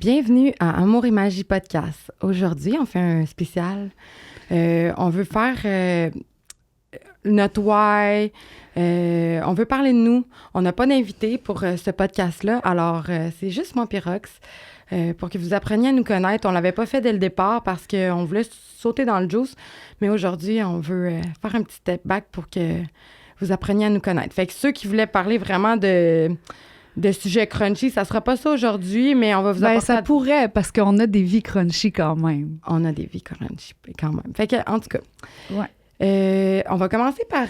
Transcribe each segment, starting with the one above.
Bienvenue à Amour et Magie Podcast. Aujourd'hui, on fait un spécial. On veut faire notre why. On veut parler de nous. On n'a pas d'invité pour ce podcast-là. Alors, c'est juste moi et Rox. Pour que vous appreniez à nous connaître. On ne l'avait pas fait dès le départ parce qu'on voulait sauter dans le juice. Mais aujourd'hui, on veut faire un petit step back pour que vous appreniez à nous connaître. Fait que ceux qui voulaient parler vraiment de sujets crunchy, ça sera pas ça aujourd'hui, mais on va vous apporter... ça pourrait, parce qu'on a des vies crunchy quand même. On a des vies crunchy quand même. Fait que, en tout cas... Ouais. On va commencer par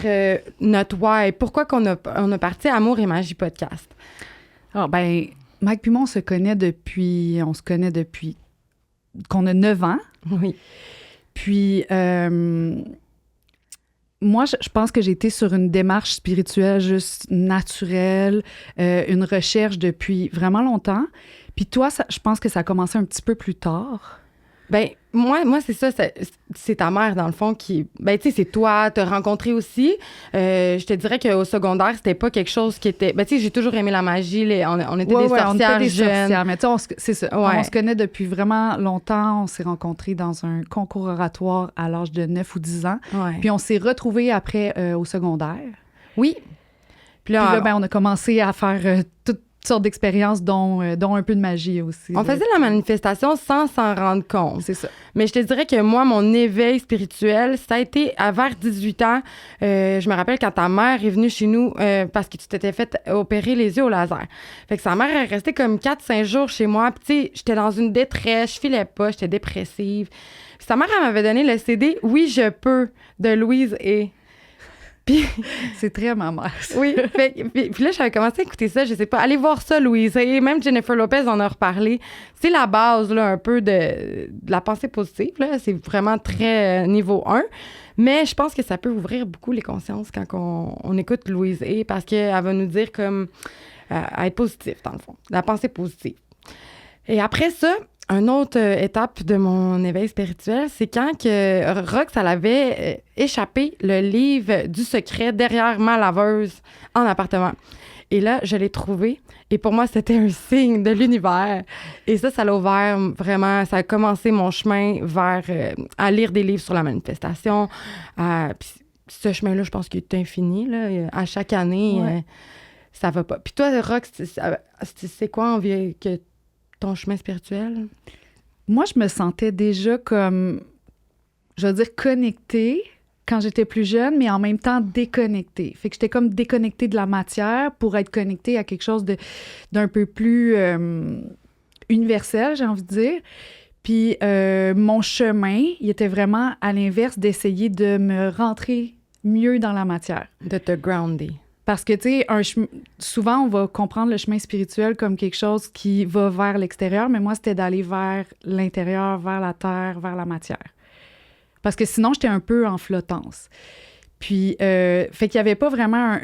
notre why. Pourquoi on a parti Amour et Magie Podcast? Alors, Mike puis moi, on se connaît depuis qu'on a 9 ans. Oui. Puis, moi, je pense que j'ai été sur une démarche spirituelle juste naturelle, une recherche depuis vraiment longtemps. Puis toi, je pense que ça a commencé un petit peu plus tard. Ben moi c'est ça, c'est ta mère, dans le fond, qui... Ben, tu sais, c'est toi, t'as rencontré aussi. Je te dirais qu'au secondaire, c'était pas quelque chose qui était... Ben, tu sais, j'ai toujours aimé la magie. On était des sorcières on était des jeunes. Sorcières, mais tu sais, c'est ça. Ouais. On se connaît depuis vraiment longtemps. On s'est rencontrés dans un concours oratoire à l'âge de 9 ou 10 ans. Ouais. Puis on s'est retrouvés après au secondaire. Oui. Puis là, on a commencé à faire toutes sortes d'expériences, dont un peu de magie aussi. On faisait la manifestation sans s'en rendre compte. C'est ça. Mais je te dirais que moi, mon éveil spirituel, ça a été vers 18 ans. Je me rappelle quand ta mère est venue chez nous parce que tu t'étais fait opérer les yeux au laser. Fait que sa mère est restée comme 4-5 jours chez moi. Puis tu sais, j'étais dans une détresse, je filais pas, j'étais dépressive. Puis sa mère, elle m'avait donné le CD « Oui, je peux » de Louise et... Puis, c'est très ma mère. Oui. Puis là, j'avais commencé à écouter ça. Je sais pas. Allez voir ça, Louise. Et même Jennifer Lopez en a reparlé. C'est la base, là, un peu de la pensée positive. Là. C'est vraiment très niveau 1. Mais je pense que ça peut ouvrir beaucoup les consciences quand on écoute Louise A. Parce qu'elle va nous dire comme à être positif, dans le fond. La pensée positive. Et après ça, une autre étape de mon éveil spirituel, c'est quand que Rox, elle avait échappé le livre du secret derrière ma laveuse en appartement. Et là, je l'ai trouvé. Et pour moi, c'était un signe de l'univers. Et ça l'a ouvert vraiment, ça a commencé mon chemin vers à lire des livres sur la manifestation. Puis ce chemin-là, je pense qu'il est infini. Là. À chaque année, ça va pas. Puis toi, Rox, c'est quoi que ton chemin spirituel? Moi, je me sentais déjà comme, je veux dire, connectée quand j'étais plus jeune, mais en même temps déconnectée. Fait que j'étais comme déconnectée de la matière pour être connectée à quelque chose d'un peu plus universel, j'ai envie de dire. Puis mon chemin, il était vraiment à l'inverse d'essayer de me rentrer mieux dans la matière. De te grounder. Parce que, tu sais, souvent, on va comprendre le chemin spirituel comme quelque chose qui va vers l'extérieur, mais moi, c'était d'aller vers l'intérieur, vers la terre, vers la matière. Parce que sinon, j'étais un peu en flottance. Puis, fait qu'il n'y avait pas vraiment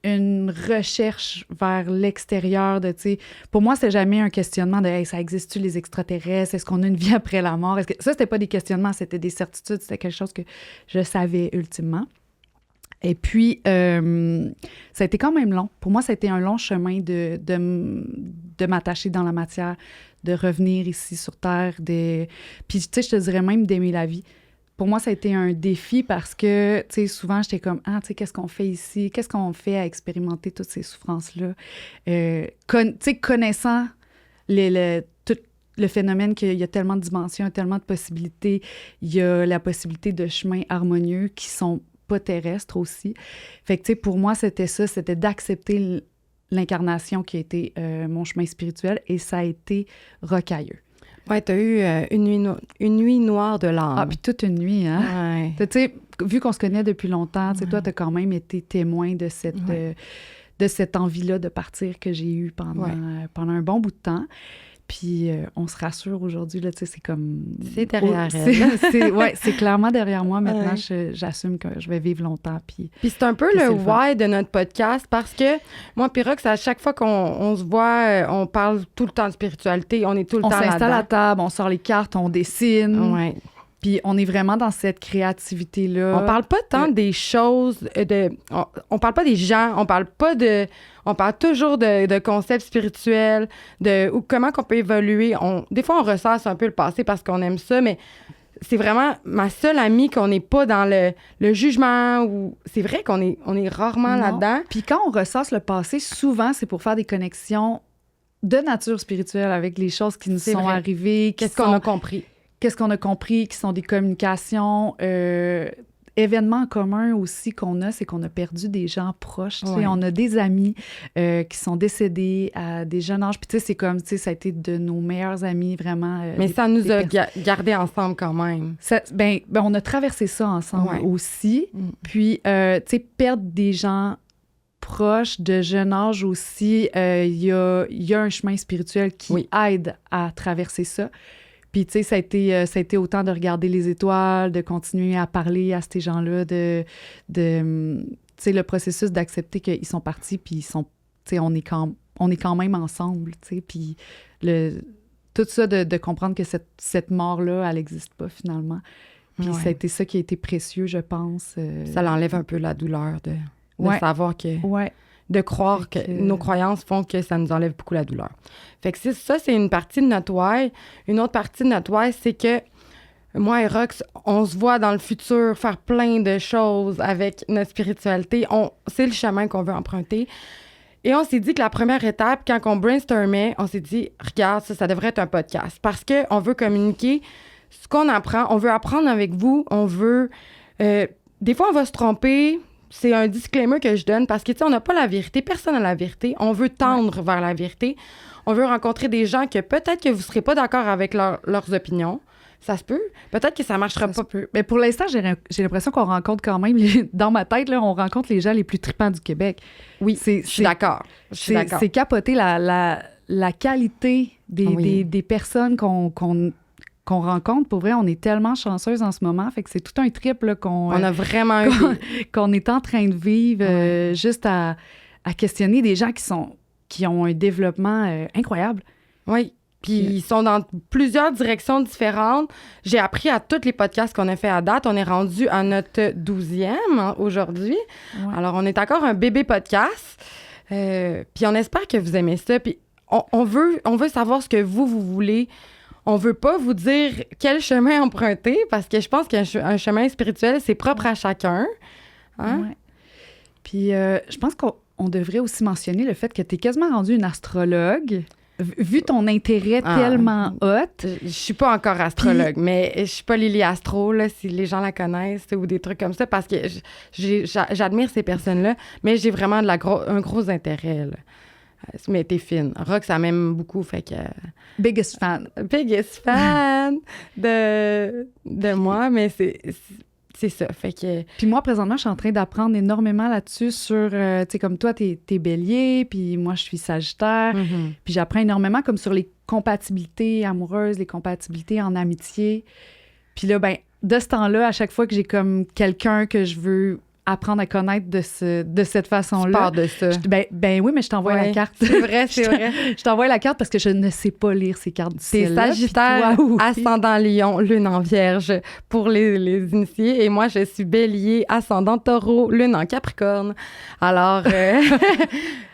une recherche vers l'extérieur de, tu sais... Pour moi, c'était jamais un questionnement de « Hey, ça existe-tu les extraterrestres? Est-ce qu'on a une vie après la mort? » Ça, c'était pas des questionnements, c'était des certitudes, c'était quelque chose que je savais ultimement. Et puis, ça a été quand même long. Pour moi, ça a été un long chemin de m'attacher dans la matière, de revenir ici sur Terre. Puis, tu sais, je te dirais même d'aimer la vie. Pour moi, ça a été un défi parce que, tu sais, souvent, j'étais comme, tu sais, qu'est-ce qu'on fait ici? Qu'est-ce qu'on fait à expérimenter toutes ces souffrances-là? Tu sais, connaissant tout le phénomène qu'il y a tellement de dimensions, tellement de possibilités, il y a la possibilité de chemins harmonieux qui sont pas terrestre aussi. Fait que, tu sais, pour moi, c'était ça, c'était d'accepter l'incarnation qui a été mon chemin spirituel et ça a été rocailleux. Ouais, t'as eu une nuit noire de l'âme. Ah, puis toute une nuit, hein? Ouais. Tu sais, vu qu'on se connaît depuis longtemps, tu sais, toi, t'as quand même été témoin de cette envie-là de partir que j'ai eue pendant un bon bout de temps. Puis on se rassure aujourd'hui, là, tu sais, c'est comme... C'est derrière elle. C'est clairement derrière moi. Maintenant, j'assume que je vais vivre longtemps. Puis c'est un peu le why de notre podcast parce que moi, puis Rox, à chaque fois qu'on se voit, on parle tout le temps de spiritualité. On est tout le temps là-dedans. On s'installe à table, on sort les cartes, on dessine. Ouais. Puis on est vraiment dans cette créativité-là. On parle pas tant des choses, on parle pas des gens, on parle toujours de concepts spirituels, ou comment qu'on peut évoluer. Des fois, on ressasse un peu le passé parce qu'on aime ça, mais c'est vraiment ma seule amie qu'on n'est pas dans le jugement. Ou c'est vrai qu'on est rarement là-dedans. Puis quand on ressasse le passé, souvent, c'est pour faire des connexions de nature spirituelle avec les choses qui nous sont arrivées. Qu'est-ce qu'on a compris? Qu'est-ce qu'on a compris, qui sont des communications, événements en commun aussi qu'on a, c'est qu'on a perdu des gens proches. Ouais. On a des amis qui sont décédés à des jeunes âges. Puis tu sais, c'est comme, tu sais, ça a été de nos meilleurs amis, vraiment. Mais ça nous a gardés ensemble quand même. Ben, on a traversé ça ensemble aussi. Puis, tu sais, perdre des gens proches de jeune âge aussi, il y a un chemin spirituel qui aide à traverser ça. Puis, tu sais, ça a été autant de regarder les étoiles, de continuer à parler à ces gens-là, tu sais, le processus d'accepter qu'ils sont partis, puis ils sont, tu sais, on est quand même ensemble, tu sais, puis tout ça de comprendre que cette mort-là, elle n'existe pas finalement. Puis ça a été ça qui a été précieux, je pense. Ça l'enlève un peu la douleur de savoir que... de croire que nos croyances font que ça nous enlève beaucoup la douleur. Fait que ça, c'est une partie de notre why. Une autre partie de notre why, c'est que moi et Rox, on se voit dans le futur faire plein de choses avec notre spiritualité. C'est le chemin qu'on veut emprunter. Et on s'est dit que la première étape, quand on brainstormait, on s'est dit, regarde, ça devrait être un podcast. Parce qu'on veut communiquer ce qu'on apprend. On veut apprendre avec vous. On veut... des fois, on va se tromper. C'est un disclaimer que je donne parce que, tu sais, on n'a pas la vérité. Personne n'a la vérité. On veut tendre vers la vérité. On veut rencontrer des gens que peut-être que vous ne serez pas d'accord avec leurs opinions. Ça se peut. Peut-être que ça ne marchera pas. Mais pour l'instant, j'ai l'impression qu'on rencontre quand même, dans ma tête, là, on rencontre les gens les plus tripants du Québec. Oui, je suis d'accord. C'est capoter la qualité des personnes qu'on rencontre. Pour vrai, on est tellement chanceuse en ce moment. Fait que c'est tout un trip là, on a vraiment qu'on est en train de vivre juste à questionner des gens qui ont un développement incroyable. Oui. Puis ils sont dans plusieurs directions différentes. J'ai appris à tous les podcasts qu'on a fait à date. On est rendu à notre 12e aujourd'hui. Ouais. Alors, on est encore un bébé podcast. Puis on espère que vous aimez ça. Puis on veut savoir ce que vous voulez. On veut pas vous dire quel chemin emprunter parce que je pense qu'un chemin spirituel, c'est propre à chacun. Hein? Ouais. Puis je pense qu'on devrait aussi mentionner le fait que tu es quasiment rendu une astrologue. Vu ton intérêt tellement hot. Je suis pas encore astrologue, mais je suis pas Lily Astro, là, si les gens la connaissent, ou des trucs comme ça, parce que j'admire ces personnes-là, mais j'ai vraiment un gros intérêt, là. Mais t'es fine. Rox, ça m'aime beaucoup, fait que... Biggest fan. Biggest fan de moi, mais c'est ça, fait que... Puis moi, présentement, je suis en train d'apprendre énormément là-dessus sur, tu sais, comme toi, t'es bélier, puis moi, je suis sagittaire, puis j'apprends énormément comme sur les compatibilités amoureuses, les compatibilités en amitié. Puis là, ben de ce temps-là, à chaque fois que j'ai comme quelqu'un que je veux apprendre à connaître de cette façon-là. Tu pars de ça. Ben oui, mais je t'envoie la carte. C'est vrai, c'est vrai. Je t'envoie la carte parce que je ne sais pas lire ces cartes du ciel. T'es Sagittaire, ascendant Lion, Lune en Vierge pour les initiés. Et moi, je suis Bélier, ascendant Taureau, Lune en Capricorne. Alors,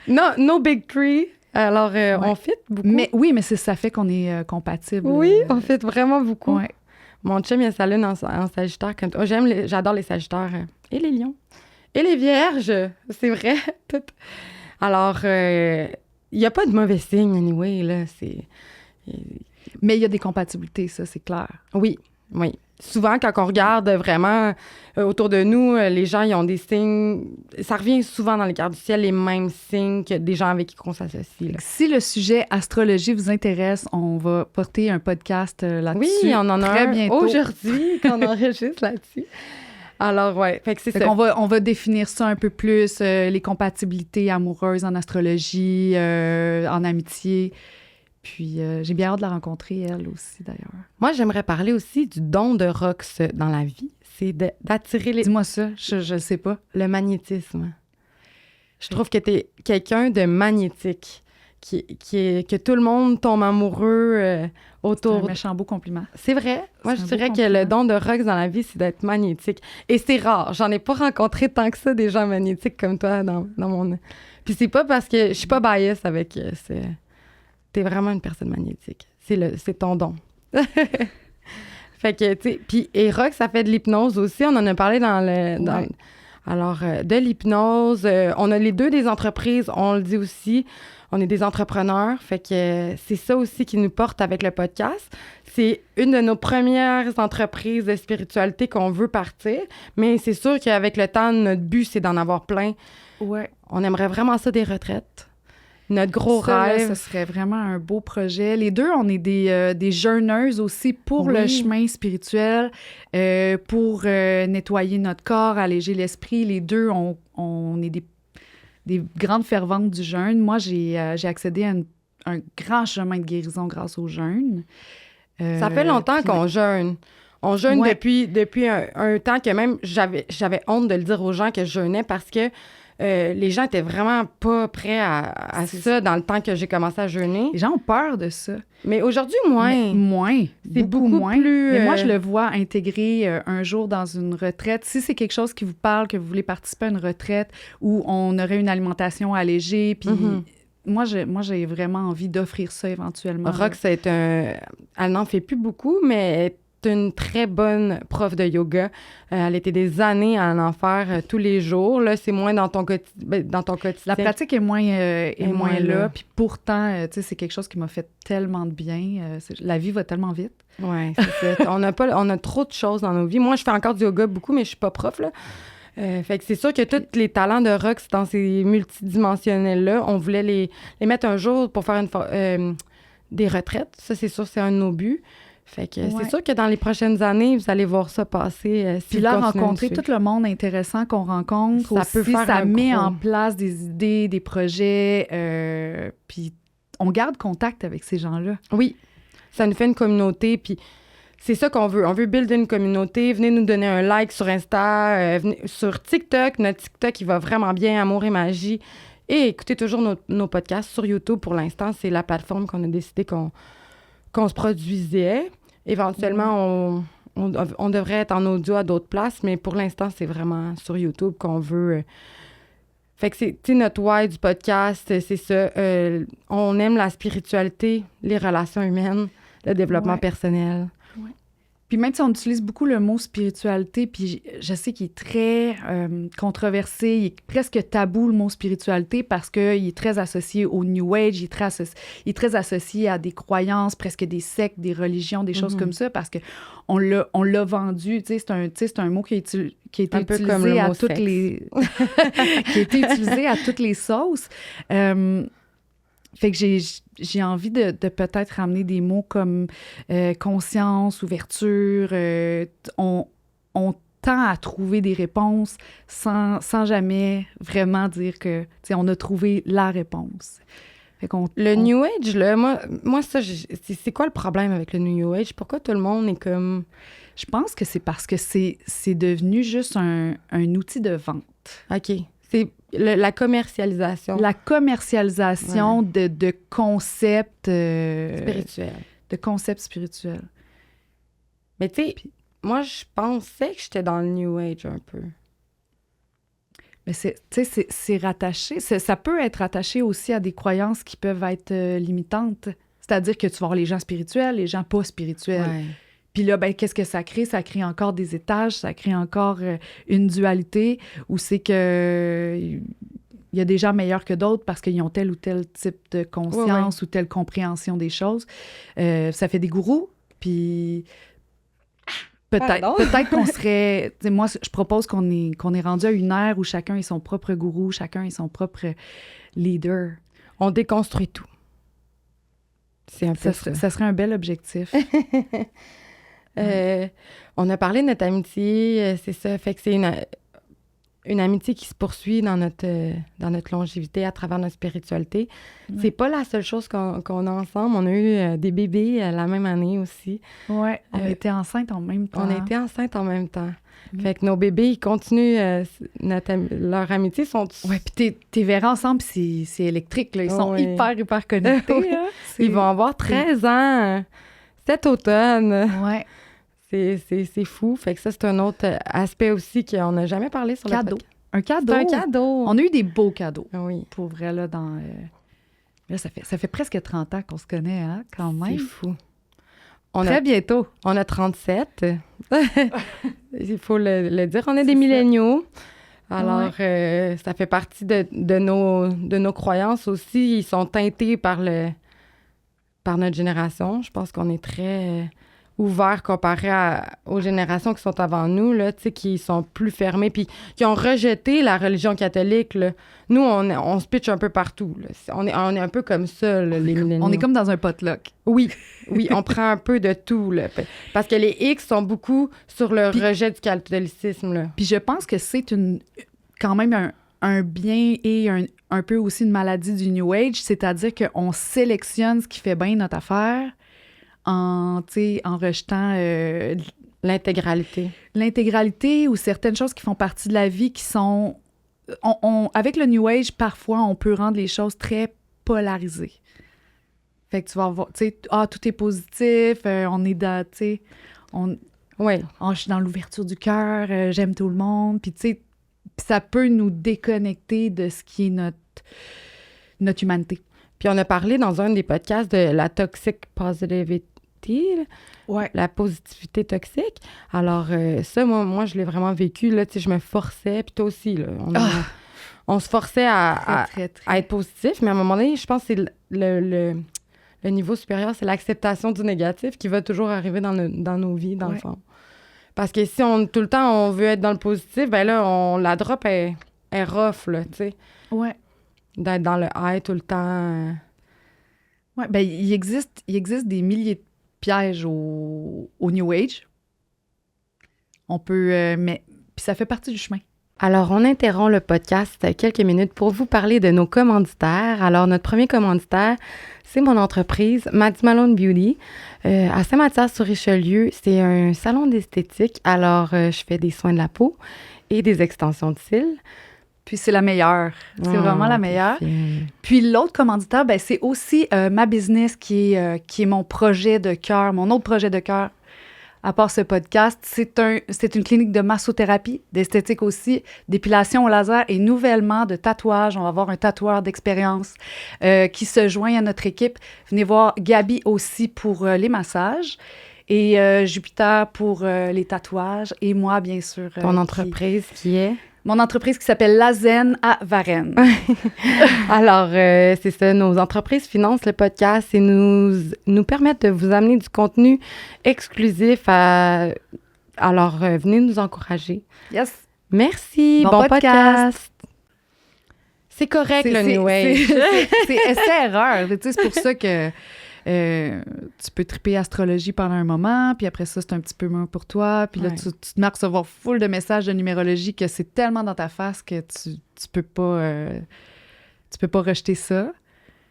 no big three. Alors, on fit beaucoup. Mais oui, mais ça fait qu'on est compatibles. Oui, on fit vraiment beaucoup. Ouais. Mon chum, il a sa lune en Sagittaire. J'adore les Sagittaires et les Lions. Et les Vierges, c'est vrai. Tout. Alors, il n'y a pas de mauvais signe, anyway, là. Mais il y a des compatibilités, ça, c'est clair. Oui. Souvent, quand on regarde vraiment autour de nous, les gens, ils ont des signes... Ça revient souvent dans les cartes du ciel, les mêmes signes que des gens avec qui on s'associe. Là. Si le sujet astrologie vous intéresse, on va porter un podcast là-dessus. Oui, on en a très un bientôt. Aujourd'hui qu'on enregistre là-dessus. Alors, ouais, fait que c'est ça. On va définir ça un peu plus, les compatibilités amoureuses en astrologie, en amitié. Puis, j'ai bien hâte de la rencontrer, elle aussi, d'ailleurs. Moi, j'aimerais parler aussi du don de Rox dans la vie. C'est d'attirer les... Dis-moi ça, je sais pas. Le magnétisme. Je trouve que t'es quelqu'un de magnétique, que tout le monde tombe amoureux autour. C'est un méchant beau compliment. C'est vrai. Moi, je dirais que compliment. le don de Rox dans la vie, c'est d'être magnétique. Et c'est rare. J'en ai pas rencontré tant que ça des gens magnétiques comme toi dans mon... Puis c'est pas parce que je suis pas bias avec... T'es vraiment une personne magnétique. C'est ton don. Fait que, tu sais... Puis, et Rox, ça fait de l'hypnose aussi. On en a parlé Alors, de l'hypnose, on a les deux des entreprises, on le dit aussi, on est des entrepreneurs, fait que c'est ça aussi qui nous porte avec le podcast. C'est une de nos premières entreprises de spiritualité qu'on veut partir, mais c'est sûr qu'avec le temps, notre but, c'est d'en avoir plein. Ouais. On aimerait vraiment ça, des retraites. Notre gros rêve. Là, ce serait vraiment un beau projet. Les deux, on est des jeûneuses aussi pour le chemin spirituel, pour nettoyer notre corps, alléger l'esprit. Les deux, on est des grandes ferventes du jeûne. Moi, j'ai accédé à un grand chemin de guérison grâce au jeûne. Ça fait longtemps qu'on jeûne. On jeûne depuis un temps que même j'avais honte de le dire aux gens que je jeûnais parce que les gens étaient vraiment pas prêts à ça dans le temps que j'ai commencé à jeûner. Les gens ont peur de ça. Mais aujourd'hui, moins. C'est beaucoup moins. Plus... Mais moi, je le vois intégrer un jour dans une retraite. Si c'est quelque chose qui vous parle, que vous voulez participer à une retraite où on aurait une alimentation allégée, puis... Moi, j'ai vraiment envie d'offrir ça éventuellement. Rox, elle n'en fait plus beaucoup, mais elle est une très bonne prof de yoga. Elle était des années à en faire tous les jours. Là, c'est moins dans ton quotidien. La pratique est moins là. Puis pourtant, c'est quelque chose qui m'a fait tellement de bien. La vie va tellement vite. Oui, c'est ça. on a trop de choses dans nos vies. Moi, je fais encore du yoga beaucoup, mais je suis pas prof, là. Fait que c'est sûr que tous les talents de Rox dans ces multidimensionnels-là, on voulait les mettre un jour pour faire des retraites. Ça, c'est sûr, c'est un de nos buts. Fait que c'est sûr que dans les prochaines années, vous allez voir ça passer. Puis là, rencontrer tout le monde intéressant qu'on rencontre, ça met en place des idées, des projets, puis on garde contact avec ces gens-là. Oui, ça nous fait une communauté, puis c'est ça qu'on veut. On veut builder une communauté. Venez nous donner un like sur Insta, sur TikTok. Notre TikTok, il va vraiment bien, Amour et Magie. Et écoutez toujours nos podcasts sur YouTube. Pour l'instant, c'est la plateforme qu'on a décidé qu'on se produisait. Éventuellement, on devrait être en audio à d'autres places, mais pour l'instant, c'est vraiment sur YouTube qu'on veut... Fait que c'est notre why du podcast, c'est ça. On aime la spiritualité, les relations humaines, le développement personnel. Puis même si on utilise beaucoup le mot spiritualité, puis je sais qu'il est très controversé, il est presque tabou le mot spiritualité parce qu'il est très associé au New Age, il est très associé à des croyances, presque des sectes, des religions, des choses comme ça, parce qu'on l'a vendu, tu sais, c'est un mot qui a été utilisé à toutes les... qui a été utilisé à toutes les sauces. Fait que j'ai envie de peut-être ramener des mots comme conscience, ouverture. On tend à trouver des réponses sans jamais vraiment dire que, tu sais, on a trouvé la réponse. Fait New Age, là, moi ça, c'est quoi le problème avec le New Age? Pourquoi tout le monde est comme... Je pense que c'est parce que c'est devenu juste un outil de vente. OK. C'est la commercialisation. La commercialisation de concepts... spirituels. De concepts spirituels. Mais tu sais, moi, je pensais que j'étais dans le New Age un peu. Mais c'est rattaché. Ça peut être rattaché aussi à des croyances qui peuvent être limitantes. C'est-à-dire que tu vas avoir les gens spirituels, les gens pas spirituels. Ouais. Puis là, ben, qu'est-ce que ça crée? Ça crée encore des étages, ça crée encore une dualité où c'est que il y a des gens meilleurs que d'autres parce qu'ils ont tel ou tel type de conscience ou telle compréhension des choses. Ça fait des gourous, puis peut-être qu'on serait... Moi, je propose qu'on est rendu à une ère où chacun est son propre gourou, chacun est son propre leader. On déconstruit tout. C'est un peu ça. Ça serait un bel objectif. On a parlé de notre amitié, c'est ça. Fait que c'est une amitié qui se poursuit dans notre longévité à travers notre spiritualité. Ouais. C'est pas la seule chose qu'on a ensemble. On a eu des bébés la même année aussi. Ouais, on était enceintes en même temps. On était enceintes en même temps. Mm. Fait que nos bébés, ils continuent leur amitié. Ouais, puis t'es verras ensemble, c'est électrique, là. Ils sont Oui. hyper connectés. Oui. Là. Ils vont avoir 13 ans cet automne. Ouais. C'est fou. Fait que ça, c'est un autre aspect aussi qu'on n'a jamais parlé sur Cadeau. le podcast. Un cadeau. C'est un cadeau. On a eu des beaux cadeaux. Oui. Pour vrai, là, Là, ça fait presque 30 ans qu'on se connaît, hein, quand même. C'est fou. Très bientôt. On a 37. Il faut le dire. On est des milléniaux. Alors, ça fait partie de nos croyances aussi. Ils sont teintés par notre génération. Je pense qu'on est très ouverts comparé aux générations qui sont avant nous, là, qui sont plus fermées, puis qui ont rejeté la religion catholique. Là. Nous, on se pitch un peu partout. Là. On est un peu comme ça, là, les milléniaux. On est comme dans un potluck. Oui, on prend un peu de tout. Là, parce que les X sont beaucoup sur le rejet du catholicisme. Là. Puis je pense que c'est quand même un bien et un peu aussi une maladie du New Age, c'est-à-dire qu'on sélectionne ce qui fait bien notre affaire en rejetant l'intégralité ou certaines choses qui font partie de la vie qui sont... avec le New Age, parfois, on peut rendre les choses très polarisées. Fait que tu vas voir, tu sais, tout est positif, on est dans, tu sais, je suis dans l'ouverture du cœur, j'aime tout le monde, puis tu sais, ça peut nous déconnecter de ce qui est notre humanité. Puis on a parlé dans un des podcasts de la toxic positivity, la positivité toxique. Alors ça, moi, je l'ai vraiment vécu, là, tu sais, je me forçais, puis toi aussi, là, on se forçait à être positif, mais à un moment donné, je pense que c'est le niveau supérieur, c'est l'acceptation du négatif qui va toujours arriver dans nos vies, dans le fond. Parce que si tout le temps, on veut être dans le positif, ben là, la drop est rough, là, tu sais. Ouais. D'être dans le high tout le temps. Ouais, ben il existe des milliers de pièges au New Age. On peut... mais puis ça fait partie du chemin. Alors, on interrompt le podcast quelques minutes pour vous parler de nos commanditaires. Alors, notre premier commanditaire, c'est mon entreprise, Maddie Malone Beauty, à Saint-Mathias-sur-Richelieu. C'est un salon d'esthétique. Alors, je fais des soins de la peau et des extensions de cils. Puis c'est la meilleure. C'est vraiment la meilleure. Puis l'autre commanditaire, ben, c'est aussi ma business qui est mon projet de cœur, mon autre projet de cœur. À part ce podcast, c'est une clinique de massothérapie, d'esthétique aussi, d'épilation au laser et nouvellement de tatouage. On va avoir un tatoueur d'expérience qui se joint à notre équipe. Venez voir Gabi aussi pour les massages et Jupiter pour les tatouages et moi, bien sûr. Ton entreprise qui est? Mon entreprise qui s'appelle La Zen à Varennes. Alors, c'est ça, nos entreprises financent le podcast et nous permettent de vous amener du contenu exclusif. Alors, venez nous encourager. Yes. Merci. Bon podcast. C'est correct, le New Age. C'est erreur. Tu sais, c'est pour ça que tu peux triper astrologie pendant un moment, puis après ça, c'est un petit peu moins pour toi. Puis là, tu te mets à recevoir full de messages de numérologie que c'est tellement dans ta face que tu peux pas rejeter ça.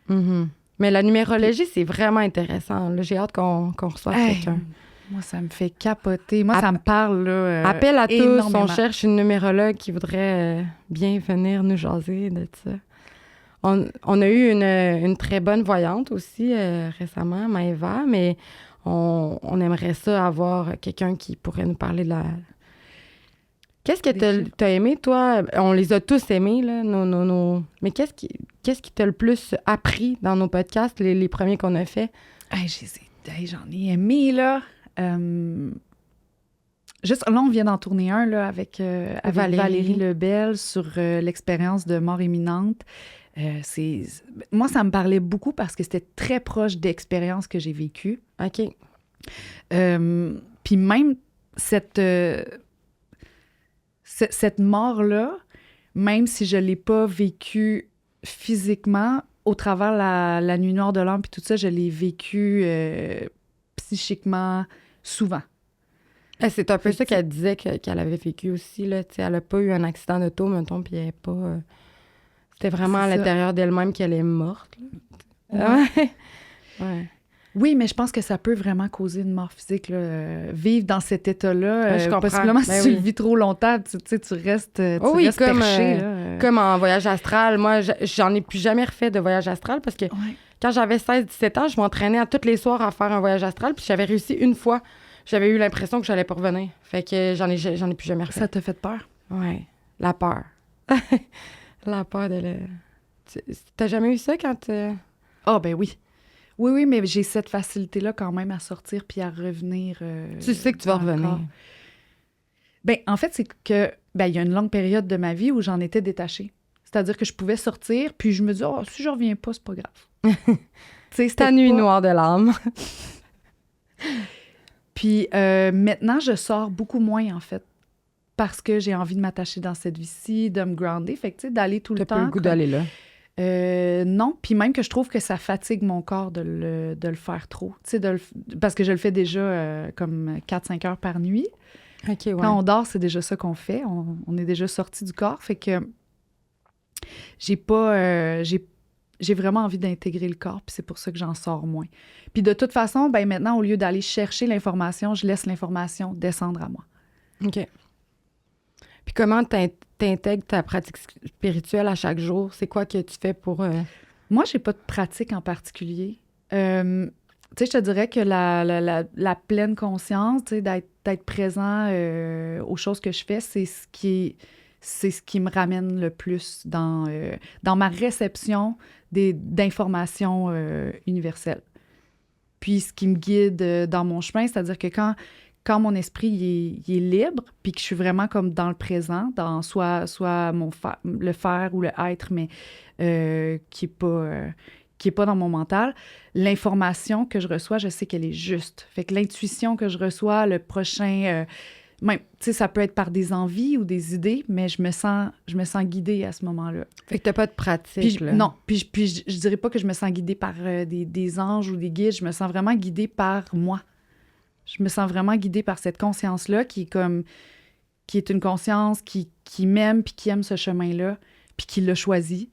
Mm-hmm. Mais la numérologie, c'est vraiment intéressant. Là, j'ai hâte qu'on reçoive quelqu'un. Moi, ça me fait capoter. Moi, ça me parle, là, appel à énormément. tous. On cherche une numérologue qui voudrait bien venir nous jaser de ça. On a eu une très bonne voyante aussi récemment, Maëva, mais on aimerait ça avoir quelqu'un qui pourrait nous parler de la... Qu'est-ce que t'as aimé, toi? On les a tous aimés, là, mais qu'est-ce qui t'a le plus appris dans nos podcasts, les premiers qu'on a faits? J'en ai aimé, là. Juste, là, on vient d'en tourner un, là, avec Valérie Lebel sur l'expérience de mort imminente. Moi, ça me parlait beaucoup parce que c'était très proche d'expériences que j'ai vécues. OK. Puis même cette mort-là, même si je ne l'ai pas vécue physiquement, au travers la nuit noire de l'âme puis tout ça, je l'ai vécue psychiquement souvent. C'est un peu Fait ça que, qu'elle disait qu'elle avait vécu aussi, là. Tu sais, elle a pas eu un accident d'auto, mettons, puis elle est pas... c'était vraiment à C'est ça. l'intérieur d'elle-même qu'elle est morte, là. Ouais. Ouais. Ouais. Oui, mais je pense que ça peut vraiment causer une mort physique, là. Vivre dans cet état-là, Ouais, je comprends. possiblement Ben si tu oui. le vis trop longtemps, tu sais, tu restes, Oh oui, restes perché, là. comme en voyage astral. Moi, j'en ai plus jamais refait de voyage astral parce que Ouais. quand j'avais 16-17 ans, je m'entraînais à tous les soirs à faire un voyage astral, puis j'avais réussi une fois. J'avais eu l'impression que j'allais pas revenir. Fait que j'en ai plus jamais refait. Ça t'a fait peur? Ouais. La peur. La peur de le... T'as jamais eu ça quand... Ah, ben oui. Oui, oui, mais j'ai cette facilité-là quand même à sortir puis à revenir. Tu sais que tu vas dans le revenir. corps. Ben, en fait, c'est que il y a une longue période de ma vie où j'en étais détachée. C'est-à-dire que je pouvais sortir, puis je me dis, oh, si je reviens pas, c'est pas grave. Tu sais, Ta c'était nuit pas- noire de l'âme. Puis maintenant, je sors beaucoup moins, en fait, parce que j'ai envie de m'attacher dans cette vie-ci, de me grounder. Fait que, tu sais, d'aller tout le T'as temps. pas le goût d'aller là. Non, puis même que je trouve que ça fatigue mon corps de le faire trop. Tu sais, parce que je le fais déjà comme 4-5 heures par nuit. OK, ouais. Quand on dort, c'est déjà ça qu'on fait. On est déjà sorti du corps. Fait que j'ai pas... j'ai vraiment envie d'intégrer le corps, puis c'est pour ça que j'en sors moins. Puis de toute façon, ben maintenant, au lieu d'aller chercher l'information, je laisse l'information descendre à moi. OK. Puis comment t'intègres ta pratique spirituelle à chaque jour? C'est quoi que tu fais pour... Moi, j'ai pas de pratique en particulier. Tu sais, je te dirais que la pleine conscience, tu sais, d'être présent aux choses que je fais, c'est ce qui me ramène le plus dans ma réception d'informations universelles. Puis ce qui me guide dans mon chemin, c'est-à-dire que quand mon esprit il est libre, puis que je suis vraiment comme dans le présent, dans soit le faire ou le être, mais qui est pas dans mon mental, l'information que je reçois, je sais qu'elle est juste. Fait que l'intuition que je reçois, le prochain... même, tu sais, ça peut être par des envies ou des idées, mais je me sens guidée à ce moment-là. Fait que t'as pas de pratique, Puis, là. non, puis je dirais pas que je me sens guidée par des anges ou des guides, je me sens vraiment guidée par moi. Je me sens vraiment guidée par cette conscience-là qui est une conscience qui m'aime puis qui aime ce chemin-là puis qui l'a choisi.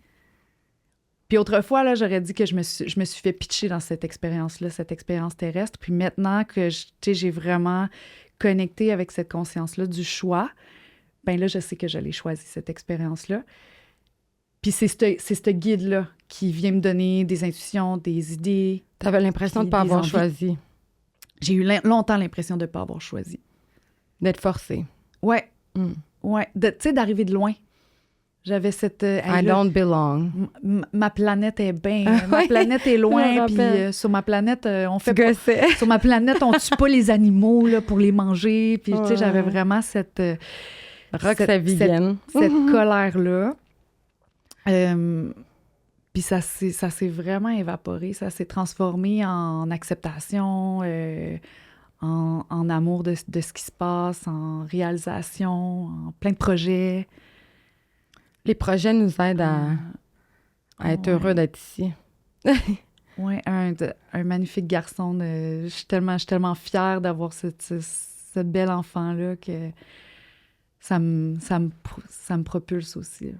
Puis autrefois, là, j'aurais dit que je me suis fait pitcher dans cette expérience-là, cette expérience terrestre. Puis maintenant que j'ai vraiment connecté avec cette conscience-là du choix, ben là, je sais que je l'ai choisi, cette expérience-là. Puis c'est ce guide-là qui vient me donner des intuitions, des idées. T'avais l'impression de Puis pas des avoir envies. choisi, J'ai eu longtemps l'impression de ne pas avoir choisi. d'être forcé. Ouais, Mm. ouais. Tu sais, d'arriver de loin. J'avais cette... I don't belong. Ma planète est bien... Ah, ma oui. planète est Je me loin, puis rappelle. sur ma planète, on Tu fait pas... gossais. Sur ma planète, on tue pas les animaux là, pour les manger. Puis, tu sais, Ouais. j'avais vraiment cette Rock cette- sa vegan. cette colère-là. Puis ça s'est vraiment évaporé. Ça s'est transformé en acceptation, en amour de ce qui se passe, en réalisation, en plein de projets. Les projets nous aident à être Ouais. heureux d'être ici. Oui, un magnifique garçon. Je suis tellement fière d'avoir cette belle enfant-là que ça me propulse aussi.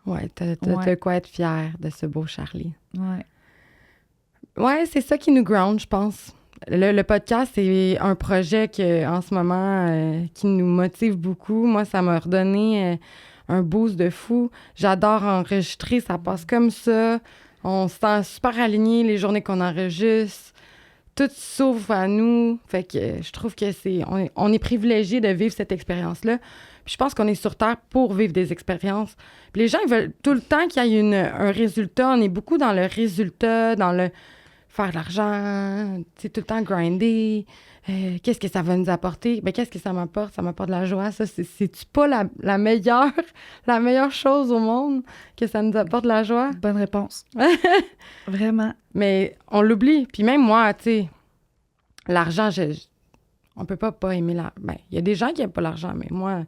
Ouais, t'as Ouais. de quoi être fière de ce beau Charlie. Ouais. Ouais, c'est ça qui nous ground, je pense. Le podcast, c'est un projet en ce moment qui nous motive beaucoup. Moi, ça m'a redonné un boost de fou. J'adore enregistrer, ça passe comme ça. On se sent super alignés les journées qu'on enregistre. Tout s'ouvre à nous. Fait que je trouve que on est privilégiés de vivre cette expérience-là. Puis je pense qu'on est sur Terre pour vivre des expériences. Puis les gens, ils veulent tout le temps qu'il y ait un résultat. On est beaucoup dans le résultat, dans le faire de l'argent, tout le temps grinder. Qu'est-ce que ça va nous apporter? Ben, qu'est-ce que ça m'apporte? Ça m'apporte de la joie. Ça, c'est-tu pas la meilleure chose au monde que ça nous apporte de la joie? Bonne réponse. Vraiment. Mais on l'oublie. Puis même moi, tu sais, l'argent, on peut pas aimer l'argent. Ben, il y a des gens qui n'aiment pas l'argent, mais moi,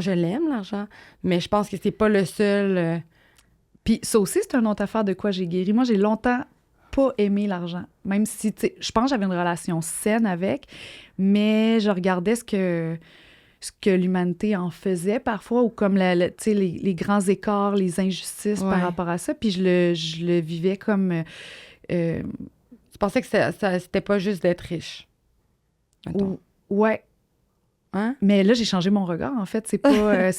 je l'aime, l'argent. Mais je pense que c'est pas le seul... Puis ça aussi, c'est une autre affaire de quoi j'ai guéri. Moi, j'ai longtemps pas aimé l'argent. Même si, tu sais, je pense que j'avais une relation saine avec, mais je regardais ce que l'humanité en faisait parfois, ou comme tu sais, les grands écarts, les injustices par rapport à ça. Puis je le vivais comme... Tu pensais que c'était pas juste d'être riche? Ouais. Hein? Mais là, j'ai changé mon regard, en fait. C'est pas...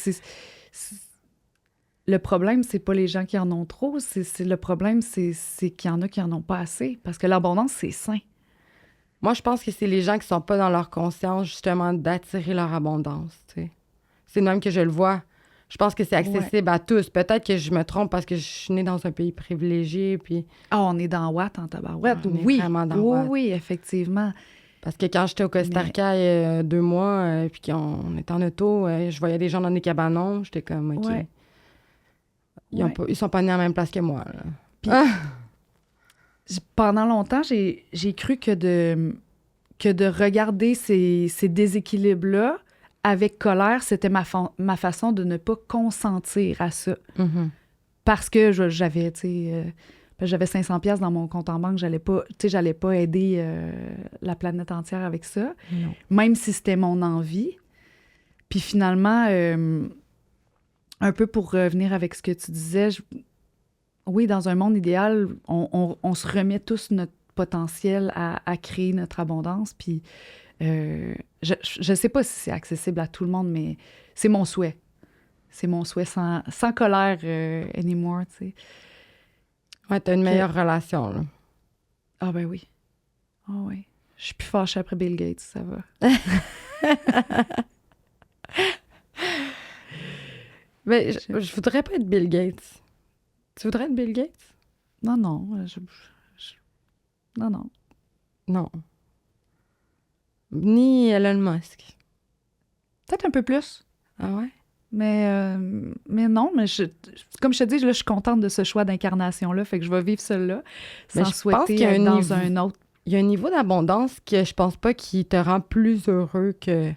Le problème, c'est pas les gens qui en ont trop. Le problème, c'est qu'il y en a qui en ont pas assez. Parce que l'abondance, c'est sain. Moi, je pense que c'est les gens qui sont pas dans leur conscience, justement, d'attirer leur abondance, tu sais. C'est de même que je le vois. Je pense que c'est accessible à tous. Peut-être que je me trompe parce que je suis née dans un pays privilégié, puis... Ah, on est dans Watt en tabarouette. On est vraiment dans Watt. Oui, effectivement. Parce que quand j'étais au Costa Rica il y a 2 mois, puis qu'on était en auto, je voyais des gens dans des cabanons, j'étais comme, OK. Ouais. Ils sont pas nés à la même place que moi, là. Puis, pendant longtemps, j'ai cru que de regarder ces déséquilibres-là avec colère, c'était ma façon de ne pas consentir à ça. Mm-hmm. Parce que j'avais, tu sais, j'avais 500$ dans mon compte en banque, j'allais pas aider la planète entière avec ça, Non. même si c'était mon envie. Puis finalement, un peu pour revenir avec ce que tu disais, oui, dans un monde idéal, on se remet tous notre potentiel à créer notre abondance. Puis je sais pas si c'est accessible à tout le monde, mais c'est mon souhait. C'est mon souhait sans colère anymore, tu sais. Ouais, t'as une meilleure relation, là. Ah ben oui. Ah oui. Je suis plus fâchée après Bill Gates, ça va. Mais je voudrais pas être Bill Gates. Tu voudrais être Bill Gates? Non. Non. Non. Ni Elon Musk. Peut-être un peu plus. Ah ouais? Mais non, mais comme je te dis, là, je suis contente de ce choix d'incarnation-là, fait que je vais vivre celle-là sans souhaiter être dans un autre. Il y a un niveau d'abondance que je pense pas qui te rend plus heureux que...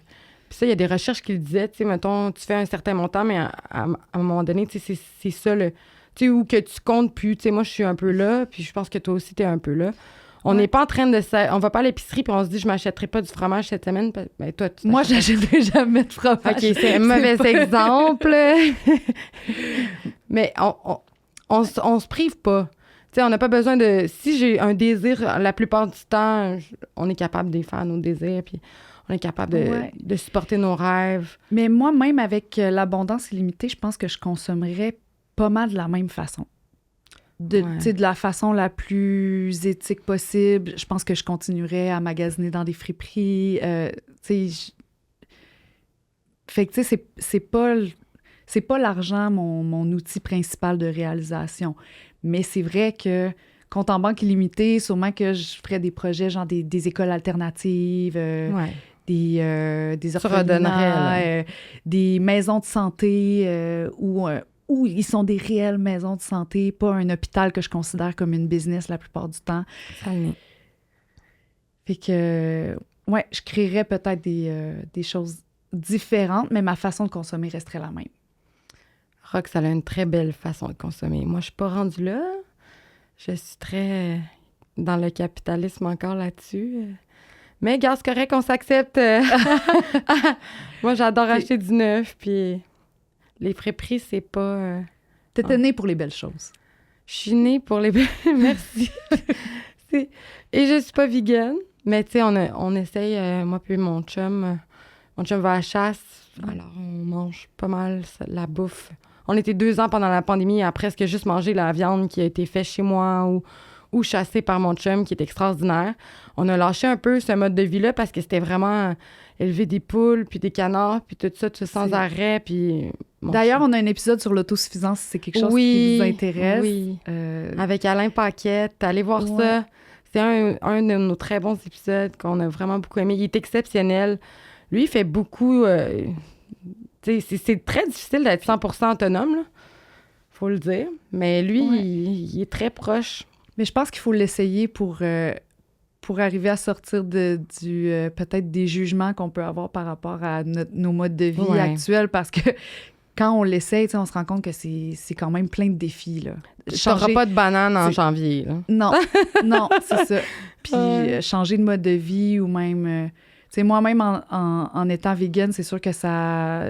Puis ça, il y a des recherches qui le disaient, tu sais, mettons, tu fais un certain montant, mais à un moment donné, tu sais, c'est ça, tu sais, où que tu comptes plus. Tu sais, moi, je suis un peu là, puis je pense que toi aussi, t'es un peu là. On n'est pas en train de... On va pas à l'épicerie, puis on se dit, je m'achèterai pas du fromage cette semaine. Ben, toi, moi, j'achèterai jamais de fromage. OK, c'est un mauvais exemple. Mais on se prive pas. Tu sais, on n'a pas besoin de... Si j'ai un désir, la plupart du temps, on est capable de faire nos désirs, puis on est capable de supporter nos rêves. Mais moi, même avec l'abondance illimitée, je pense que je consommerais pas mal de la même façon. Tu sais, de la façon la plus éthique possible. Je pense que je continuerais à magasiner dans des friperies. Tu sais, fait que, tu sais, c'est pas l'argent mon outil principal de réalisation. Mais c'est vrai que compte en banque illimité, sûrement que je ferais des projets genre des écoles alternatives, des orphelinats, des maisons de santé où ils sont des réelles maisons de santé, pas un hôpital que je considère comme une business la plupart du temps. Fait que, ouais, je créerais peut-être des choses différentes, mais ma façon de consommer resterait la même. Rox, elle a une très belle façon de consommer. Moi, je suis pas rendue là. Je suis très dans le capitalisme encore là-dessus. Mais, gars, c'est correct, on s'accepte. Moi, j'adore acheter du neuf, puis les friperies, c'est pas... T'étais née pour les belles choses. Je suis née pour les belles... Merci. Et je suis pas vegan, mais tu sais, on essaye, moi puis mon chum va à la chasse, alors on mange pas mal la bouffe. On était 2 ans pendant la pandémie à presque juste manger la viande qui a été faite chez moi ou chassée par mon chum, qui est extraordinaire. On a lâché un peu ce mode de vie-là parce que c'était vraiment élever des poules, puis des canards, puis tout ça sans arrêt. Puis d'ailleurs, on a un épisode sur l'autosuffisance, si c'est quelque chose qui vous intéresse. Oui, avec Alain Paquette. Allez voir ça. C'est un de nos très bons épisodes qu'on a vraiment beaucoup aimé. Il est exceptionnel. Lui, il fait beaucoup... c'est très difficile d'être 100% autonome, là. Faut le dire. Mais lui, il est très proche. Mais je pense qu'il faut l'essayer pour arriver à sortir peut-être des jugements qu'on peut avoir par rapport à nos modes de vie actuels, parce que quand on l'essaye, on se rend compte que c'est quand même plein de défis, là. Tu n'auras pas de banane en janvier, là. Non, non, c'est ça. Puis changer de mode de vie ou même... tu sais, moi-même, en étant vegan, c'est sûr que ça...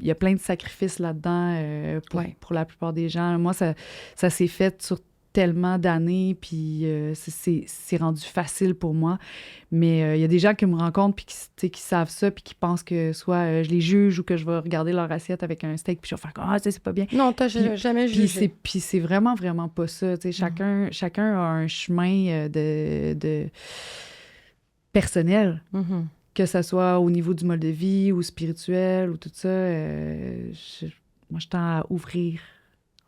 Il y a plein de sacrifices là-dedans pour la plupart des gens. Moi, ça s'est fait sur tellement d'années, puis c'est rendu facile pour moi. Mais il y a des gens qui me rencontrent puis qui savent ça, puis qui pensent que soit je les juge ou que je vais regarder leur assiette avec un steak, puis je vais faire « Ah, c'est pas bien. » Non, t'as jamais jugé. Puis c'est vraiment, vraiment pas ça. Chacun a un chemin de personnel. Mm-hmm. Que ça soit au niveau du mode de vie ou spirituel ou tout ça. Moi, je tends à ouvrir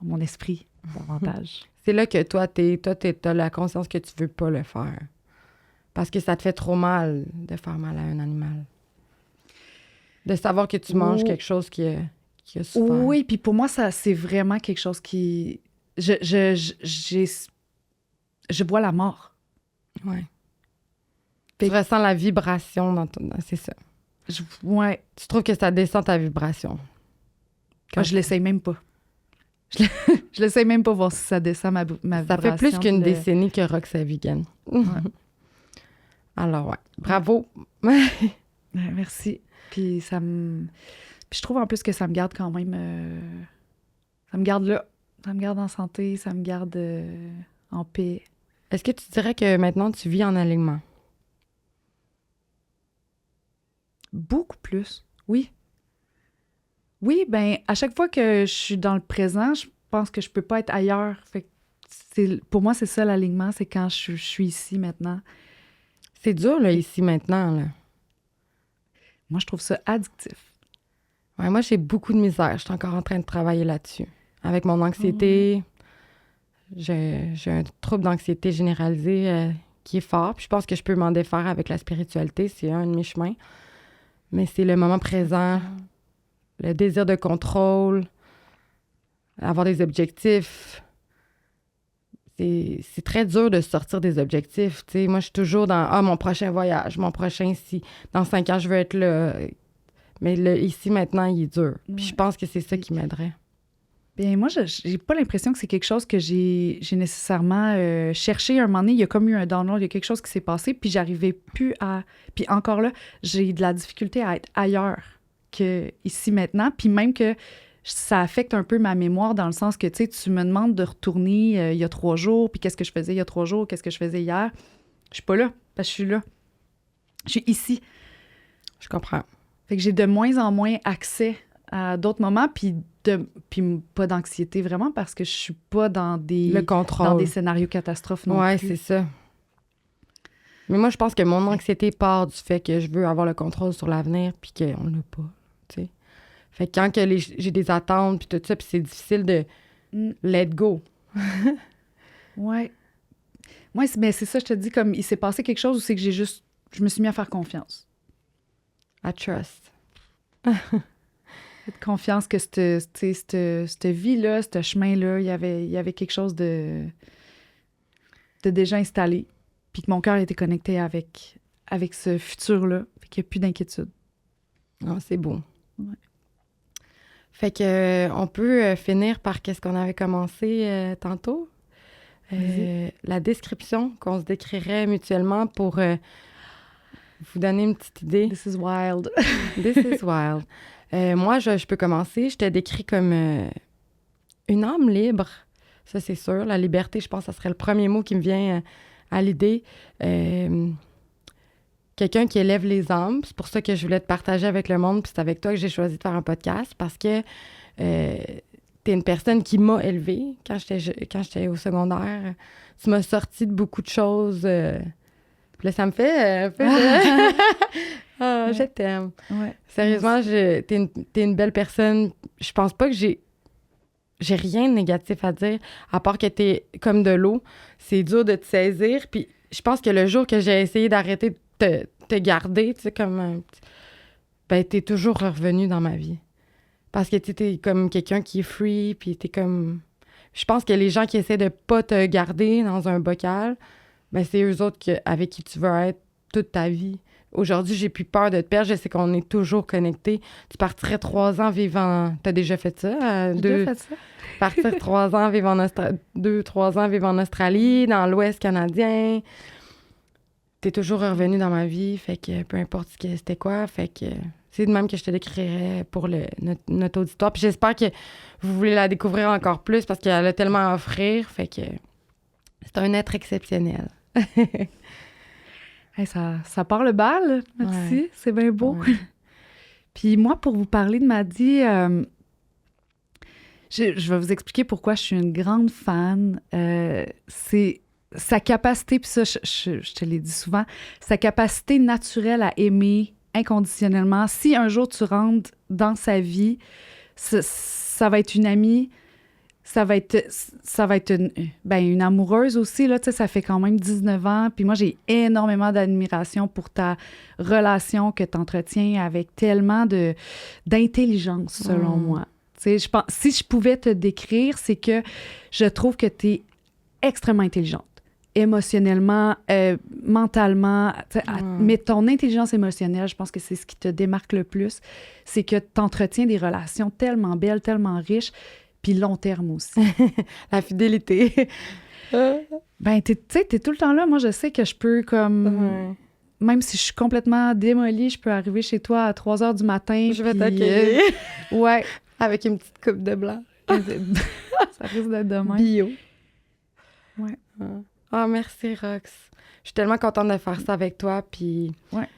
mon esprit davantage. C'est là que toi, t'as la conscience que tu veux pas le faire. Parce que ça te fait trop mal de faire mal à un animal. De savoir que tu manges quelque chose qui a souffert. Oui, puis pour moi, ça, c'est vraiment quelque chose qui... Je vois la mort. Oui. Tu ressens la vibration dans ton... C'est ça. Ouais. Tu trouves que ça descend ta vibration. Quand je l'essaye même pas. Je l'essaye même pas voir si ça descend ma vibration. Ça fait plus qu'une décennie que Rox est vegan. Ouais. Alors, ouais. Bravo. Merci. Puis ça me... Puis je trouve en plus que ça me garde quand même... ça me garde là. Ça me garde en santé. Ça me garde en paix. Est-ce que tu dirais que maintenant, tu vis en alignement? Beaucoup plus, oui. Oui, ben à chaque fois que je suis dans le présent, je pense que je peux pas être ailleurs. Fait que pour moi, c'est ça l'alignement, c'est quand je suis ici maintenant. C'est dur, là, ici, maintenant, là. Moi, je trouve ça addictif. Ouais, moi, j'ai beaucoup de misère. Je suis encore en train de travailler là-dessus. Avec mon anxiété, j'ai un trouble d'anxiété généralisé qui est fort. Puis je pense que je peux m'en défaire avec la spiritualité. C'est un de mes chemins. Mais c'est le moment présent, le désir de contrôle, avoir des objectifs. C'est très dur de sortir des objectifs. T'sais. Moi, je suis toujours dans « mon prochain voyage, mon prochain ici. Dans 5 ans, je veux être là. » Mais ici, maintenant, il est dur. Puis je pense que c'est ça qui m'aiderait. Bien, moi, j'ai pas l'impression que c'est quelque chose que j'ai nécessairement cherché. À un moment donné, il y a comme eu un download, il y a quelque chose qui s'est passé, puis j'arrivais plus à... Puis encore là, j'ai de la difficulté à être ailleurs que ici maintenant, puis même que ça affecte un peu ma mémoire dans le sens que, tu sais, tu me demandes de retourner il y a 3 jours, puis qu'est-ce que je faisais il y a 3 jours, qu'est-ce que je faisais hier. Je suis pas là, parce que je suis là. Je suis ici. Je comprends. Fait que j'ai de moins en moins accès à d'autres moments, puis pas d'anxiété vraiment, parce que je suis pas dans des scénarios catastrophes non plus. Oui, c'est ça. Mais moi, je pense que mon anxiété part du fait que je veux avoir le contrôle sur l'avenir, puis qu'on l'a pas, tu sais. Fait que quand j'ai des attentes, puis tout ça, puis c'est difficile de let go. Ouais. Moi, mais c'est ça, je te dis, comme il s'est passé quelque chose où c'est que je me suis mis à faire confiance. I trust. Cette confiance que cette vie-là, ce chemin-là, il y avait quelque chose de déjà installé, puis que mon cœur était connecté avec ce futur-là, fait qu'il n'y a plus d'inquiétude. Oh, c'est beau. Ouais. Fait que on peut finir par qu'est-ce qu'on avait commencé tantôt. La description qu'on se décrirait mutuellement pour vous donner une petite idée. This is wild. This is wild. Moi, je peux commencer. Je te décris comme une âme libre. Ça, c'est sûr. La liberté, je pense que ça serait le premier mot qui me vient à l'idée. Quelqu'un qui élève les âmes. C'est pour ça que je voulais te partager avec le monde. Puis c'est avec toi que j'ai choisi de faire un podcast parce que t'es une personne qui m'a élevée quand j'étais au secondaire. Tu m'as sorti de beaucoup de choses. Puis là, ça me fait... je t'aime. Ouais. Sérieusement, t'es une belle personne. Je pense pas que j'ai rien de négatif à dire, à part que t'es comme de l'eau. C'est dur de te saisir. Puis je pense que le jour que j'ai essayé d'arrêter de te garder, tu sais, comme un petit... Ben, t'es toujours revenu dans ma vie. Parce que t'es comme quelqu'un qui est free, puis t'es comme... Je pense que les gens qui essaient de pas te garder dans un bocal, ben c'est eux autres avec qui tu veux être toute ta vie. aujourd'hui, j'ai plus peur de te perdre. Je sais qu'on est toujours connectés. Tu partirais 3 ans vivant... T'as déjà fait ça? J'ai déjà fait ça. Partir 3 ans vivre en Australie, 2-3 ans vivre en Australie, dans l'Ouest canadien. T'es toujours revenu dans ma vie, fait que peu importe c'était quoi, fait que c'est de même que je te décrirais pour notre auditoire. Puis j'espère que vous voulez la découvrir encore plus parce qu'elle a tellement à offrir, fait que c'est un être exceptionnel. Hey, ça part le bal, merci, Ouais. c'est bien beau. Ouais. Puis moi, pour vous parler de Maddy, je vais vous expliquer pourquoi je suis une grande fan. C'est sa capacité, puis ça, je te l'ai dit souvent, sa capacité naturelle à aimer inconditionnellement. Si un jour tu rentres dans sa vie, ça va être une amie, ça va être une amoureuse aussi, là, tu sais, ça fait quand même 19 ans. Puis moi, j'ai énormément d'admiration pour ta relation que tu entretiens avec tellement d'intelligence, selon moi. Tu sais, je pense, si je pouvais te décrire, c'est que je trouve que tu es extrêmement intelligente. Émotionnellement, mentalement, mais ton intelligence émotionnelle, je pense que c'est ce qui te démarque le plus, c'est que tu entretiens des relations tellement belles, tellement riches, puis long terme aussi. La fidélité. Ben, tu sais, t'es tout le temps là. Moi, je sais que je peux, comme... Même si je suis complètement démolie, je peux arriver chez toi à 3 heures du matin. Je vais puis, t'accueillir. Ouais. Avec une petite coupe de blanc. Ça risque d'être demain. Bio. Ouais. Ah, merci, Rox. Je suis tellement contente de faire ça avec toi. Puis, Ouais.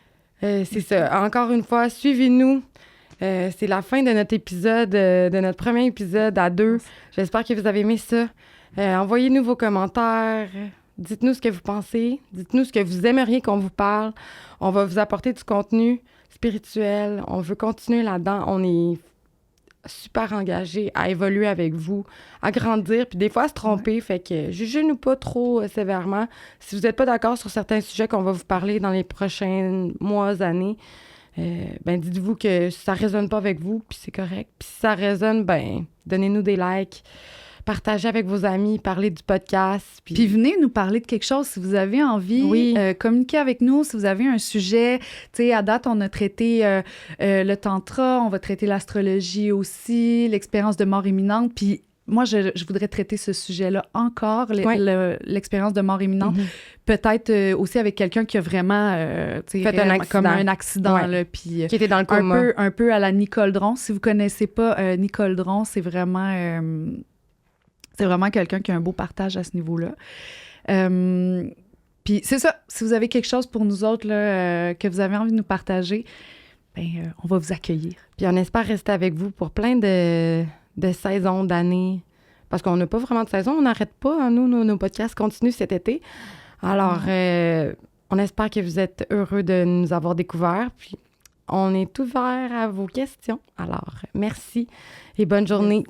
c'est ça. Encore une fois, suivez-nous. C'est la fin de notre épisode, de notre premier épisode à 2. J'espère que vous avez aimé ça. Envoyez-nous vos commentaires. Dites-nous ce que vous pensez. Dites-nous ce que vous aimeriez qu'on vous parle. On va vous apporter du contenu spirituel. On veut continuer là-dedans. On est super engagés à évoluer avec vous, à grandir, puis des fois à se tromper. Ouais. Fait que jugez-nous pas trop sévèrement. Si vous n'êtes pas d'accord sur certains sujets qu'on va vous parler dans les prochains mois, années, ben dites-vous que ça résonne pas avec vous, puis c'est correct. Puis si ça résonne, ben donnez-nous des likes, partagez avec vos amis, parlez du podcast. Puis venez nous parler de quelque chose si vous avez envie. Oui. Communiquez avec nous si vous avez un sujet. Tu sais, à date, on a traité le tantra, on va traiter l'astrologie aussi, l'expérience de mort imminente. Puis moi, je voudrais traiter ce sujet-là encore, l'expérience de mort imminente. Peut-être aussi avec quelqu'un qui a vraiment fait un accident. Comme un accident. Là, puis, qui était dans le coma. Un peu à la Nicole Dron. Si vous ne connaissez pas Nicole Dron, c'est vraiment quelqu'un qui a un beau partage à ce niveau-là. Puis c'est ça. Si vous avez quelque chose pour nous autres là, que vous avez envie de nous partager, ben, on va vous accueillir. Puis on espère rester avec vous pour plein de saisons, d'années. Parce qu'on n'a pas vraiment de saison. On n'arrête pas. Hein, nous, nos podcasts continuent cet été. Alors, on espère que vous êtes heureux de nous avoir découverts. Puis on est ouvert à vos questions. Alors, merci et bonne journée.